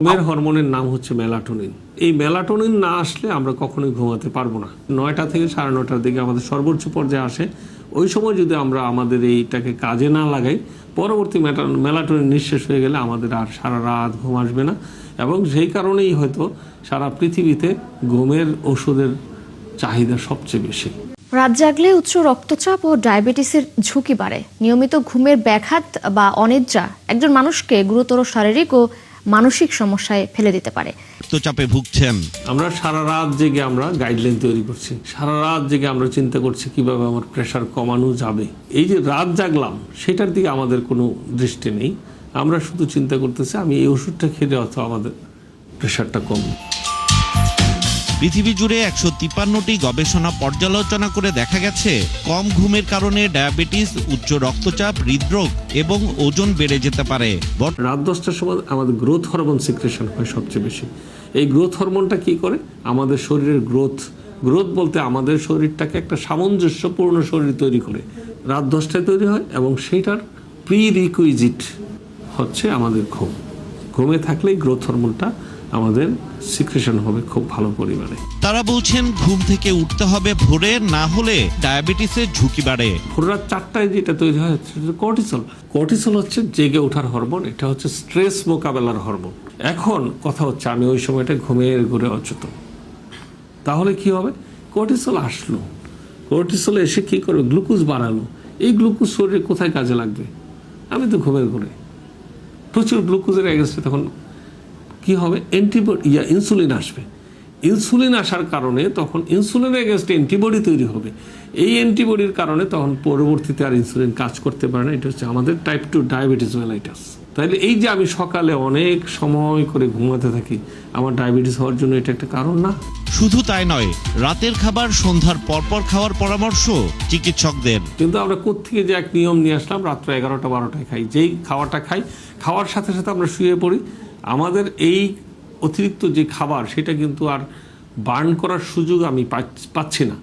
ঘুমের হরমোনের নাম হচ্ছে মেলাটোনিন। এই মেলাটোনিন না আসলে আমরা কখনোই ঘুমাতে পারবো না। 9টা থেকে 9:30টার দিকে আমাদের সর্বোচ্চ পর্যায়ে আসে। ওই সময় যদি আমরা আমাদের এইটাকে কাজে না লাগাই, পরবর্তী মেলাটোনিন নিঃশেষ হয়ে গেলে আমাদের আর সারা রাত ঘুম আসবে না। এবং সেই কারণেই হয়তো সারা পৃথিবীতে ঘুমের ওষুধের চাহিদা সবচেয়ে বেশি। রাত জাগলে উচ্চ রক্তচাপ ও ডায়াবেটিসের ঝুঁকি বাড়ে। নিয়মিত ঘুমের ব্যাঘাত বা অনিদ্রা একজন মানুষকে গুরুতর শারীরিক ও মানসিক সমস্যায় ফেলে দিতে পারে। রক্তচাপে ভুগছেন, আমরা সারা রাত জেগে আমরা গাইডলাইন তৈরি করছি, সারা রাত জেগে আমরা চিন্তা করছি কিভাবে আমার প্রেশার কমানো যাবে। এই যে রাত জাগলাম সেটার দিকে আমাদের কোনো দৃষ্টি নেই। আমরা শুধু চিন্তা করতেছি আমি এই ওষুধটা খেলে হয়তো আমাদের প্রেশারটা কমবে। পৃথিবী জুড়ে 153টি গবেষণা পর্যালোচনা করে দেখা গেছে কম ঘুমের কারণে ডায়াবেটিস, উচ্চ রক্তচাপ, হৃদরোগ এবং ওজন বেড়ে যেতে পারে। রাত 10টার সময় আমাদের গ্রোথ হরমোন সিক্রেশন হয় সবচেয়ে বেশি। এই গ্রোথ হরমোনটা কি করে? আমাদের শরীরের গ্রোথ বলতে আমাদের শরীরটাকে একটা সামঞ্জস্যপূর্ণ শরীর তৈরি করে। রাত 10টায় তৈরি হয় এবং সেটার প্রি রিকুইজিট হচ্ছে আমাদের ঘুম। ঘুমে থাকলেই গ্রোথ হরমোনটা আমাদের সিক্রেশন হবে খুব ভালো পরিমাণে। তারা বলছেন ঘুম থেকে উঠতে হবে ভোরে, না হলে ডায়াবেটিসের ঝুঁকি বাড়ে। ভোর রাত 4টায় যেটা তৈরি হয় কর্টিসল। কর্টিসল হচ্ছে জেগে ওঠার হরমোন, এটা হচ্ছে স্ট্রেস মোকাবেলার হরমোন। এখন কথা হচ্ছে আমি ওই সময়টা ঘুমের ঘুরে অচেতন, তাহলে কি হবে? কর্টিসল আসলো, কর্টিসল এসে কি করবে? গ্লুকোজ বাড়ালো। এই গ্লুকোজ শরীরে কোথায় কাজে লাগবে? আমি তো ঘুমের ঘুরে প্রচুর গ্লুকোজের এগেন্স্টে তখন কি হবে? ইনসুলিন আসবে। ইনসুলিন আসার কারণে তখন ইনসুলিনের এগেন্স্টে অ্যান্টিবডি তৈরি হবে। এই অ্যান্টিবডির কারণে তখন পরবর্তীতে আর ইনসুলিন কাজ করতে পারে না। এটা হচ্ছে আমাদের টাইপ 2 ডায়াবেটিস মেলাইটাস। তাহলে এই যে আমি সকালে অনেক সময় করে ঘুমাতে থাকি, আমার ডায়াবেটিস হওয়ার জন্য এটা একটা কারণ না? শুধু তাই নয়, রাতের খাবার সন্ধ্যার পরপর খাওয়ার পরামর্শ চিকিৎসকদের। কিন্তু আমরা কোত্থেকে যে এক নিয়ম নিয়ে আসলাম, রাত্র 11টা 12টায় খাই। যেই খাওয়াটা খাই, খাওয়ার সাথে সাথে আমরা শুয়ে পড়ি। আমাদের এই অতিরিক্ত যে খাবার সেটা কিন্তু আর বার্ন করার সুযোগ আমি পাচ্ছি না।